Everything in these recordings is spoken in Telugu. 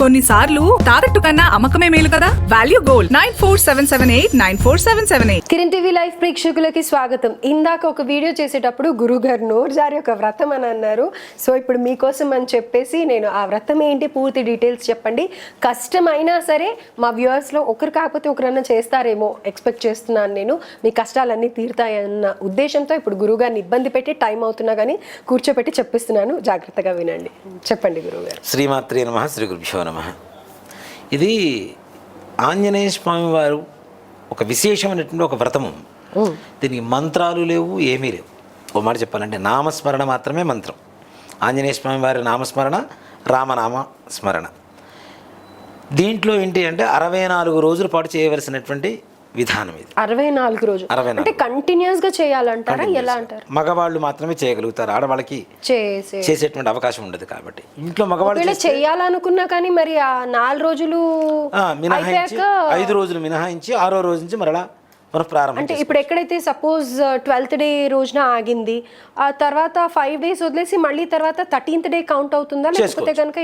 కొన్నిసార్లు తాకట్టు కన్నా అమ్మకమే మేలు కదా. Value gold 9477894778. Kiran TV live ప్రేక్షకులకి స్వాగతం. ఇందాక ఒక వీడియో చేసేటప్పుడు గురుగారు నోరు జారి ఒక వ్రతం అని అన్నారు. సో ఇప్పుడు మీకోసం అని చెప్పేసి నేను ఆ వ్రతం ఏంటి పూర్తి డీటెయిల్స్ చెప్పండి. కష్టమైనా సరే మా వ్యూవర్స్లో ఒకరు కాకపోతే ఒకరన్నా చేస్తారేమో ఎక్స్పెక్ట్ చేస్తున్నాను నేను. మీ కష్టాలన్నీ తీరుతాయన్న ఉద్దేశంతో ఇప్పుడు గురుగారిని ఇబ్బంది పెట్టి టైం అవుతున్నా కానీ కూర్చోపెట్టి చెప్పిస్తున్నాను. జాగ్రత్తగా వినండి. చెప్పండి గురుగారు. శ్రీమాత్రే నమః. శ్రీ గురుభ్యో నమః. ఇది ఆంజనేయ స్వామి వారు ఒక విశేషమైనటువంటి ఒక వ్రతము. దీనికి మంత్రాలు లేవు, ఏమీ లేవు. ఓ మాట చెప్పాలంటే నామస్మరణ మాత్రమే మంత్రం. ఆంజనేయ స్వామి వారి నామస్మరణ, రామనామ స్మరణ. దీంట్లో ఏంటి అంటే 64 రోజుల పాటు చేయవలసినటువంటి విధానం ఇది. 64 రోజులు అంటే కంటిన్యూస్ గా చేయాలంటారా? ఎలా అంటారు? మగవాళ్ళు మాత్రమే చేయగలుగుతారు, ఆడవాళ్ళకి చేసేటువంటి అవకాశం ఉండదు. కాబట్టి ఇంట్లో మగవాళ్ళు చేయాలనుకున్నా కానీ మరి ఆ 4 రోజులు మినహాయించి 5 రోజులు మినహాయించి 6వ రోజు నుంచి మరలా మనం ప్రారంభం. అంటే ఇప్పుడు ఎక్కడైతే సపోజ్ 12th డే రోజున ఆగింది, ఆ తర్వాత 5 days వదిలేసి మళ్ళీ తర్వాత 13th డే కౌంట్ అవుతుందా? లేకపోతే కనుక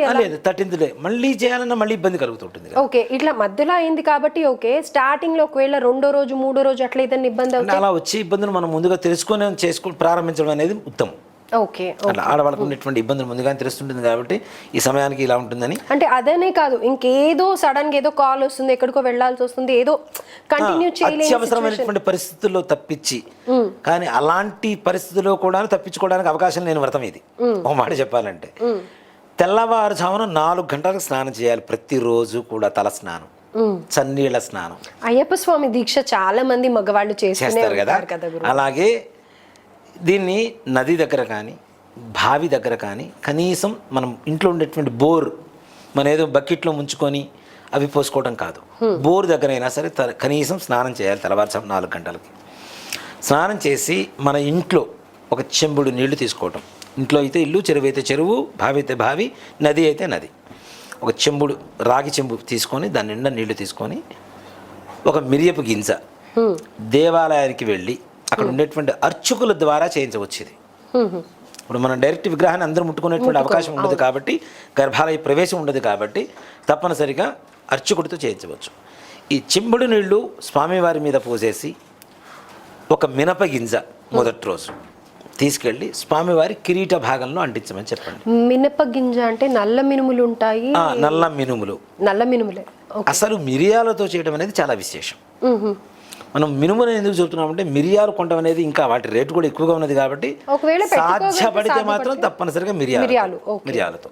13th డే మళ్ళీ చేయాలన్నా మళ్ళీ ఇబ్బంది కలుగుతుంటుంది. ఓకే, ఇట్లా మధ్యలో అయింది కాబట్టి ఓకే. స్టార్టింగ్ లో ఒకవేళ 2వ రోజు 3వ రోజు అట్లా ఏదైనా ఇబ్బంది అవుతుంది, అలా వచ్చే ఇబ్బందులు మనం ముందుగా తెలుసుకొని ప్రారంభించడం అనేది ఉత్తమం. ఓకే, అలా ఆడవాళ్ళకు ఉన్నటువంటి ఇబ్బందులు ముందుగానే తెలుస్తుంటుంది కాబట్టి ఈ సమయానికి ఇలా ఉంటుందని. అంటే అదనే కాదు, ఇంకేదో సడన్ గా ఏదో కాల్ వస్తుంది, ఎక్కడికో వెళ్ళాల్సి వస్తుంది, ఏదో కంటిన్యూ చేయలేని అత్యవసరమైనటువంటి పరిస్థితుల్లో తప్పించి, కానీ అలాంటి పరిస్థితుల్లో కూడా తప్పించుకోవడానికి అవకాశం లేని వ్రతం ఇది. ఒక మాట చెప్పాలంటే తెల్లవారుజామున 4 గంటలకు స్నానం చేయాలి ప్రతిరోజు కూడా. తల స్నానం, చన్నీళ్ళ స్నానం. అయ్యప్ప స్వామి దీక్ష చాలా మంది మగవాళ్ళు చేస్తారు కదా. అలాగే దీన్ని నది దగ్గర కానీ బావి దగ్గర కానీ కనీసం మనం ఇంట్లో ఉండేటువంటి బోర్ మన ఏదో బకెట్లో ముంచుకొని అవి పోసుకోవడం కాదు, బోర్ దగ్గర అయినా సరే కనీసం స్నానం చేయాలి తెల్లవారుజాము 4 గంటలకి. స్నానం చేసి మన ఇంట్లో ఒక చెంబుడు నీళ్లు తీసుకోవటం. ఇంట్లో అయితే ఇల్లు, చెరువు అయితే చెరువు, బావి అయితే బావి, నది అయితే నది. ఒక చెంబుడు రాగి చెంబు తీసుకొని దాని నిండా నీళ్లు తీసుకొని ఒక మిరియపు గింజ దేవాలయానికి వెళ్ళి అక్కడ ఉండేటువంటి అర్చకుల ద్వారా చేయించవచ్చు. ఇది ఇప్పుడు మనం డైరెక్ట్ విగ్రహాన్ని అందరూ ముట్టుకునేటువంటి అవకాశం ఉండదు కాబట్టి, గర్భాలయ ప్రవేశం ఉండదు కాబట్టి తప్పనిసరిగా అర్చకుడితో చేయించవచ్చు. ఈ చెంబుడు నీళ్లు స్వామివారి మీద పోసేసి ఒక మినప గింజ మొదటి రోజు తీసుకెళ్ళి స్వామివారి కిరీట భాగంలో అంటించమని చెప్పండి. మినప గింజ అంటే నల్ల మినుములు ఉంటాయి. నల్ల మినుములు, నల్ల మినుములే. అసలు మిరియాలతో చేయడం అనేది చాలా విశేషం. మనం మినుములు ఎందుకు చెబుతున్నామంటే మిరియాలు కొనడం అనేది ఇంకా వాటి రేటు కూడా ఎక్కువగా ఉన్నది కాబట్టి సాధ్యపడితే మాత్రం తప్పనిసరిగా మిరియాలతో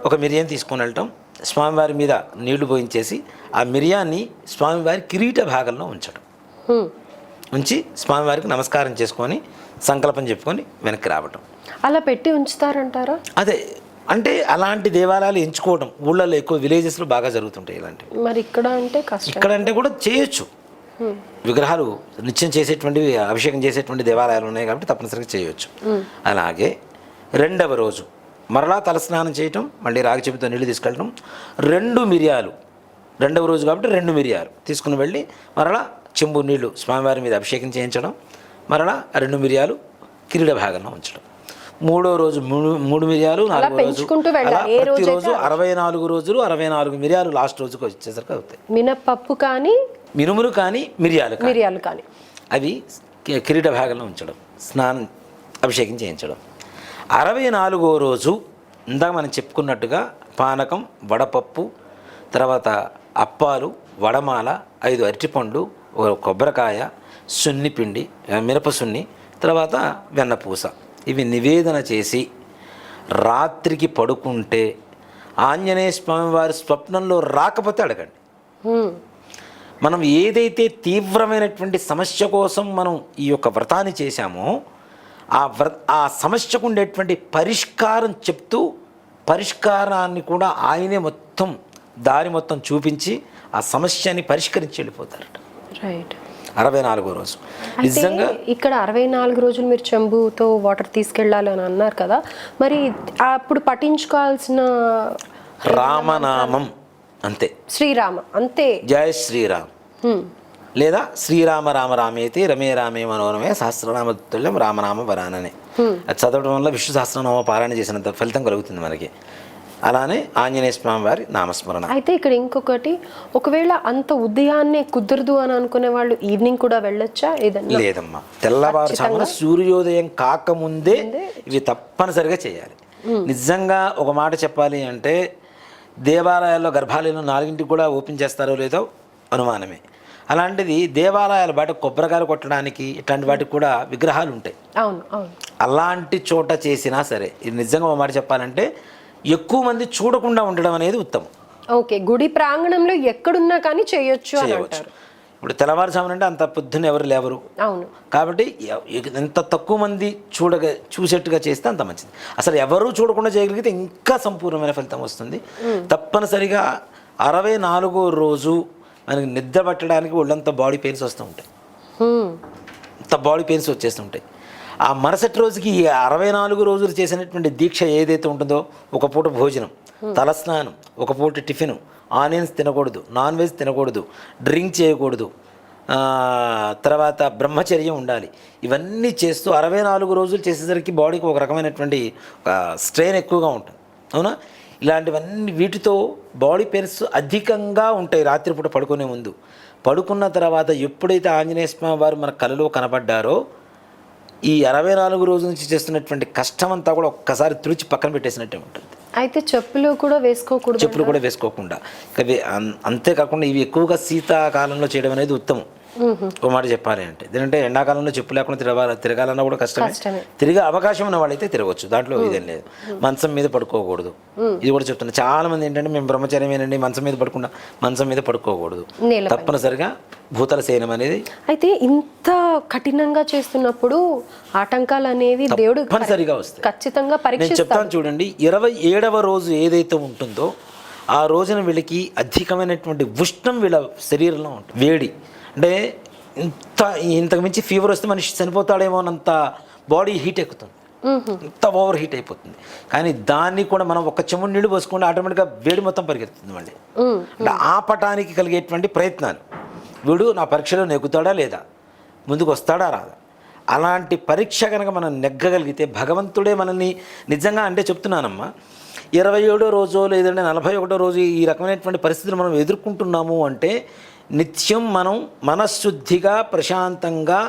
ఒక మిరియాన్ని తీసుకొని వెళ్ళటం, స్వామివారి మీద నీళ్లు పోయించేసి ఆ మిరియాన్ని స్వామివారి కిరీట భాగంలో ఉంచడం. ఉంచి స్వామివారికి నమస్కారం చేసుకొని సంకల్పం చెప్పుకొని వెనక్కి రావటం. అలా పెట్టి ఉంచుతారంటారా? అదే అంటే అలాంటి దేవాలయాలు ఎంచుకోవడం ఊళ్ళలో ఎక్కువ విలేజెస్లో బాగా జరుగుతుంటాయి ఇలాంటివి. మరి ఇక్కడ అంటే కష్టం. ఇక్కడ అంటే కూడా చేయొచ్చు. విగ్రహాలు నిత్యం చేసేటువంటి అభిషేకం చేసేటువంటి దేవాలయాలు ఉన్నాయి కాబట్టి తప్పనిసరిగా చేయవచ్చు. అలాగే 2వ రోజు మరలా తలస్నానం చేయటం, మళ్ళీ రాగి చెంబుతో నీళ్ళు తీసుకెళ్ళటం. 2 మిరియాలు 2వ రోజు కాబట్టి 2 మిరియాలు తీసుకుని వెళ్ళి మరలా చెంబు నీళ్లు స్వామివారి మీద అభిషేకం చేయించడం, మరలా 2 మిరియాలు కిరీట భాగంలో ఉంచడం. 3వ రోజు 3 మిరియాలు, 4వ రోజు ప్రతిరోజు 64 రోజులు 64 మిరియాలు లాస్ట్ రోజుకి వచ్చేసరికి అవుతాయి. మినపప్పు కానీ మినుములు కానీ మిరియాలు కానీ అవి కిరీట భాగంలో ఉంచడం, స్నానం అభిషేకం చేయించడం. 64వ రోజు ఇందాక మనం చెప్పుకున్నట్టుగా పానకం, వడపప్పు, తర్వాత అప్పాలు, వడమాల, 5 అరటిపండు, కొబ్బరికాయ, సున్నిపిండి, మినపసున్ని, తర్వాత వెన్నపూస ఇవి నివేదన చేసి రాత్రికి పడుకుంటే ఆంజనేయ స్వామి వారి స్వప్నంలో రాకపోతే అడగండి. మనం ఏదైతే తీవ్రమైనటువంటి సమస్య కోసం మనం ఈ యొక్క వ్రతాన్ని చేశామో ఆ సమస్యకు ఉండేటువంటి పరిష్కారం చెప్తూ పరిష్కారాన్ని కూడా ఆయనే మొత్తం దారి మొత్తం చూపించి ఆ సమస్యని పరిష్కరించి వెళ్ళిపోతారట. రైట్. 64వ రోజు నిజంగా ఇక్కడ 64 రోజులు మీరు చెంబుతో వాటర్ తీసుకెళ్ళాలి అని అన్నారు కదా, మరి అప్పుడు పఠించుకోవాల్సిన రామనామం అంతే, శ్రీరామ అంతే, జయ శ్రీరామ్ లేదా శ్రీరామ రామ రామేతి రమే రామే మనోరమే సహస్రనామ తుల్యం రామనామ వరాననే. అది చదవడం వల్ల విష్ణు సహస్రనామ పారాయణ చేసినంత ఫలితం కలుగుతుంది మనకి. అలానే ఆంజనేయ స్వామి వారి నామస్మరణ. అయితే ఇక్కడ ఇంకొకటి, ఒకవేళ అంత ఉదయాన్నే కుదరదు అని అనుకునే వాళ్ళు ఈవినింగ్ కూడా వెళ్ళొచ్చా ఏదన్నా? లేదమ్మా, తెల్లవారుజామున సూర్యోదయం కాకముందే ఇవి తప్పనిసరిగా చేయాలి. నిజంగా ఒక మాట చెప్పాలి అంటే దేవాలయాల్లో గర్భాలయంలో 4ంటికి కూడా ఓపెన్ చేస్తారో లేదో అనుమానమే. అలాంటిది దేవాలయాల బయట కొబ్బరికాయలు కొట్టడానికి ఇట్లాంటి వాటికి కూడా విగ్రహాలు ఉంటాయి. అవును అవును. అలాంటి చోట చేసినా సరే, ఇది నిజంగా ఒక మాట చెప్పాలంటే ఎక్కువ మంది చూడకుండా ఉండడం అనేది ఉత్తమం. ఓకే, గుడి ప్రాంగణంలో ఎక్కడున్నా కానీ చేయొచ్చు అని అంటారు. ఇప్పుడు తెల్లవారుజామున అంటే అంత పొద్దున్న ఎవరు లేవరు. అవును. కాబట్టి ఎంత తక్కువ మంది చూసేట్టుగా చేస్తే అంత మంచిది. అసలు ఎవరూ చూడకుండా చేయగలిగితే ఇంకా సంపూర్ణమైన ఫలితం వస్తుంది. తప్పనిసరిగా 64వ రోజు మనకి నిద్ర పట్టడానికి ఒళ్ళంతా బాడీ పెయిన్స్ వస్తూ ఉంటాయి. అంత బాడీ పెయిన్స్ వచ్చేస్తుంటాయి. ఆ మరుసటి రోజుకి ఈ 64 రోజులు చేసినటువంటి దీక్ష ఏదైతే ఉంటుందో, ఒక పూట భోజనం, తలస్నానం, ఒక పూట టిఫిన్, ఆనియన్స్ తినకూడదు, నాన్ వెజ్ తినకూడదు, డ్రింక్ చేయకూడదు, తర్వాత బ్రహ్మచర్యం ఉండాలి. ఇవన్నీ చేస్తూ 64 రోజులు చేసేసరికి బాడీకి ఒక రకమైనటువంటి స్ట్రెయిన్ ఎక్కువగా ఉంటుంది. అవునా? ఇలాంటివన్నీ వీటితో బాడీ పెయిన్స్ అధికంగా ఉంటాయి. రాత్రిపూట పడుకునే ముందు, పడుకున్న తర్వాత ఎప్పుడైతే ఆంజనేయ స్వామి వారు మన కలలో కనబడ్డారో ఈ 64 రోజుల నుంచి చేస్తున్నటువంటి కష్టం అంతా కూడా ఒక్కసారి తుడిచి పక్కన పెట్టేసినట్టే ఉంటుంది. అయితే చెప్పులు కూడా వేసుకోకూడదు. చెప్పులు కూడా వేసుకోకుండా, అంతేకాకుండా ఇవి ఎక్కువగా శీతాకాలంలో చేయడం అనేది ఉత్తమం. ఒక మాట చెప్పాలి అంటే, ఎందుకంటే ఎండాకాలంలో చెప్పు లేకుండా తిరగాలన్నా కూడా కష్టమే. తిరిగే అవకాశం ఉన్న వాళ్ళైతే తిరగవచ్చు, దాంట్లో ఇదేం లేదు. మంచం మీద పడుకోకూడదు, ఇది కూడా చెప్తున్నా. చాలా మంది ఏంటంటే మేము బ్రహ్మచర్యమేనండి, మంచం మీద పడుకున్నా, మంచం మీద పడుకోకూడదు. తప్పనిసరిగా భూతల శయనం అనేది. అయితే ఇంత కఠినంగా చేస్తున్నప్పుడు ఆటంకాలు అనేవి దేవుడు తప్పనిసరిగా వస్తాయి, ఖచ్చితంగా పరీక్షిస్తాడు. నేను చెప్తాను చూడండి. 27వ రోజు ఏదైతే ఉంటుందో ఆ రోజున వీళ్ళకి అధికమైనటువంటి ఉష్ణం వీళ్ళ శరీరంలో ఉంటుంది, వేడి. అంటే ఇంతకు మించి ఫీవర్ వస్తే మనిషి చనిపోతాడేమో అన్నంత బాడీ హీట్ ఎక్కుతుంది, ఇంత ఓవర్ హీట్ అయిపోతుంది. కానీ దాన్ని కూడా మనం ఒక చెముడు నీళ్ళు పోసుకుంటే ఆటోమేటిక్గా వేడి మొత్తం పరిగెత్తుతుంది మళ్ళీ. అంటే ఆపటానికి కలిగేటువంటి ప్రయత్నాలు, వీడు నా పరీక్షలో నెగ్గుతాడా లేదా, ముందుకు వస్తాడా రాదా, అలాంటి పరీక్ష కనుక మనం నెగ్గగలిగితే భగవంతుడే మనల్ని నిజంగా, అంటే చెప్తున్నానమ్మా, 27వ రోజు లేదంటే 41వ రోజు ఈ రకమైనటువంటి పరిస్థితులు మనం ఎదుర్కొంటున్నాము అంటే నిత్యం మనం మనశుద్ధిగా ప్రశాంతంగా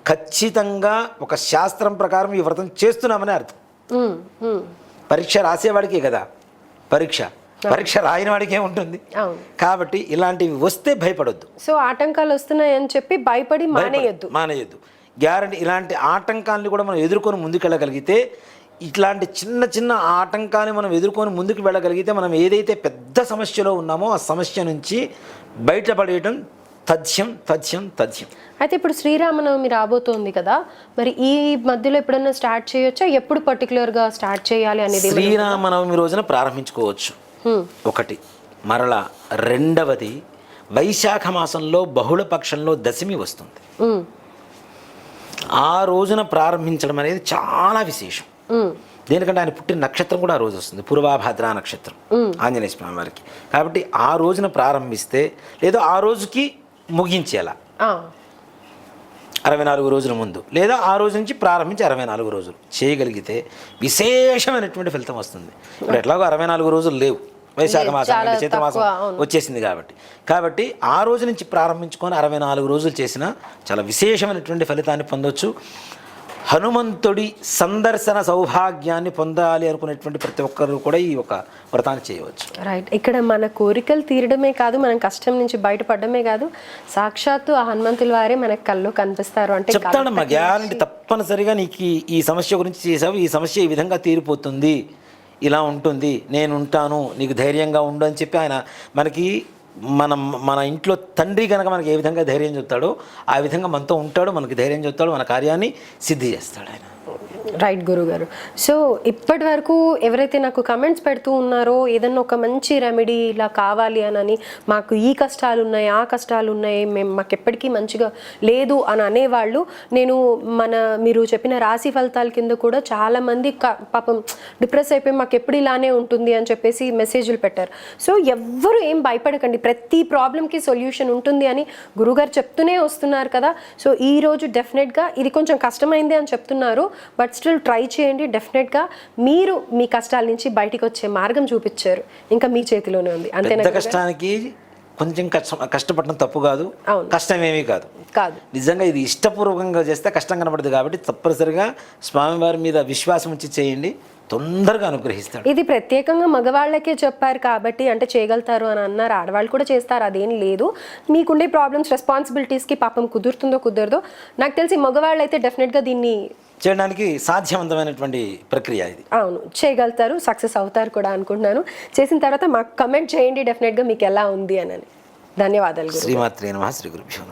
ఖచ్చితంగా ఒక శాస్త్రం ప్రకారం ఈ వ్రతం చేస్తున్నామని అర్థం. పరీక్ష రాసేవాడికే కదా పరీక్ష రాయని వాడికి ఏముంటుంది. కాబట్టి ఇలాంటివి వస్తే భయపడొద్దు. సో ఆటంకాలు వస్తున్నాయని చెప్పి భయపడి మానేయొద్దు. గ్యారంటీ. ఇలాంటి ఆటంకాలను కూడా మనం ఎదుర్కొని ముందుకెళ్ళగలిగితే, ఇట్లాంటి చిన్న చిన్న ఆటంకాన్ని మనం ఎదుర్కొని ముందుకు వెళ్ళగలిగితే మనం ఏదైతే పెద్ద సమస్యలో ఉన్నామో ఆ సమస్య నుంచి బయటపడేయడం తథ్యం. అయితే ఇప్పుడు శ్రీరామనవమి రాబోతోంది కదా, మరి ఈ మధ్యలో ఎప్పుడన్నా స్టార్ట్ చేయొచ్చా? ఎప్పుడు పర్టికులర్గా స్టార్ట్ చేయాలి అనేది? శ్రీరామనవమి రోజున ప్రారంభించుకోవచ్చు, ఒకటి. మరలా రెండవది, వైశాఖ మాసంలో బహుళ పక్షంలో దశమి వస్తుంది, ఆ రోజున ప్రారంభించడం అనేది చాలా విశేషం. దేనికంటే ఆయన పుట్టిన నక్షత్రం కూడా ఆ రోజు వస్తుంది, పూర్వాభాద్ర నక్షత్రం ఆంజనేయ స్వామి వారికి. కాబట్టి ఆ రోజున ప్రారంభిస్తే, లేదా ఆ రోజుకి ముగించేలా 64 రోజుల ముందు, లేదా ఆ రోజు నుంచి ప్రారంభించి 64 రోజులు చేయగలిగితే విశేషమైనటువంటి ఫలితం వస్తుంది. ఇప్పుడు ఎట్లాగో 64 రోజులు లేవు, వైశాఖ మాసం చైత్రమాసం వచ్చేసింది కాబట్టి ఆ రోజు నుంచి ప్రారంభించుకొని 64 రోజులు చేసినా చాలా విశేషమైనటువంటి ఫలితాన్ని పొందవచ్చు. హనుమంతుడి సందర్శన సౌభాగ్యాన్ని పొందాలి అనుకునేటువంటి ప్రతి ఒక్కరు కూడా ఈ ఒక వ్రతాన్ని చేయవచ్చు. రైట్. ఇక్కడ మన కోరికలు తీరడమే కాదు, మనం కష్టం నుంచి బయటపడమే కాదు, సాక్షాత్తు ఆ హనుమంతుల వారే మనకు కళ్ళు కనిపిస్తారు. అంటే చెప్తాడమ్మా, గ్యారంటీ. తప్పనిసరిగా నీకు ఈ సమస్య గురించి చేసావు, ఈ సమస్య ఈ విధంగా తీరిపోతుంది, ఇలా ఉంటుంది, నేను ఉంటాను, నీకు ధైర్యంగా ఉండు అని చెప్పి ఆయన మనకి మన ఇంట్లో తండ్రి కనుక మనకి ఏ విధంగా ధైర్యం చెప్తాడో ఆ విధంగా మనతో ఉంటాడు, మనకి ధైర్యం చెప్తాడు, మన కార్యాన్ని సిద్ధి చేస్తాడు ఆయన. రైట్ గురుగారు. సో ఇప్పటి వరకు ఎవరైతే నాకు కమెంట్స్ పెడుతూ ఉన్నారో ఏదన్నా ఒక మంచి రెమెడీ ఇలా కావాలి అని, మాకు ఈ కష్టాలు ఉన్నాయి, ఆ కష్టాలు ఉన్నాయి, మాకు ఎప్పటికీ మంచిగా లేదు అని అనేవాళ్ళు, మీరు చెప్పిన రాశి ఫలితాల కింద కూడా చాలామంది పాపం డిప్రెస్ అయిపోయి మాకు ఎప్పుడు ఇలానే ఉంటుంది అని చెప్పేసి మెసేజ్లు పెట్టారు. సో ఎవ్వరు ఏం భయపడకండి, ప్రతి ప్రాబ్లంకి సొల్యూషన్ ఉంటుంది అని గురుగారు చెప్తూనే వస్తున్నారు కదా. సో ఈరోజు డెఫినెట్గా ఇది కొంచెం కష్టమైంది అని చెప్తున్నారు, బట్ బట్ స్టిల్ ట్రై చేయండి. డెఫినెట్గా మీరు మీ కష్టాల నుంచి బయటికి వచ్చే మార్గం చూపించారు, ఇంకా మీ చేతిలోనే ఉంది. అంతేనా పెద్ద కష్టానికి కొంచెం కష్టపడడం తప్పు కాదు, అవును. కష్టమేమీ కాదు. కాదు, నిజంగా ఇది ఇష్టపూర్వకంగా చేస్తే కష్టం కనబడదు. కాబట్టి తప్పనిసరిగా స్వామివారి మీద విశ్వాసం ఉంచి చేయండి, తొందరగా అనుగ్రహిస్తాడు. ఇది ప్రత్యేకంగా మగవాళ్ళకే చెప్పారు కాబట్టి అంటే చేయగలుగుతారు అని అన్నారు. ఆడవాళ్ళు కూడా చేస్తారు, అదేం లేదు. మీకుండే ప్రాబ్లమ్స్ రెస్పాన్సిబిలిటీస్కి పాపం కుదురుతుందో కుదరదో నాకు తెలిసి మగవాళ్ళు అయితే డెఫినెట్గా దీన్ని చేయడానికి సాధ్యవంతమైనటువంటి ప్రక్రియ ఇది. అవును, చేయగలుగుతారు, సక్సెస్ అవుతారు కూడా అనుకుంటున్నాను. చేసిన తర్వాత మాకు కమెంట్ చేయండి డెఫినెట్గా మీకు ఎలా ఉంది అని. ధన్యవాదాలు. శ్రీమాత్రే నమః. శ్రీ గురుభ్యో నమః.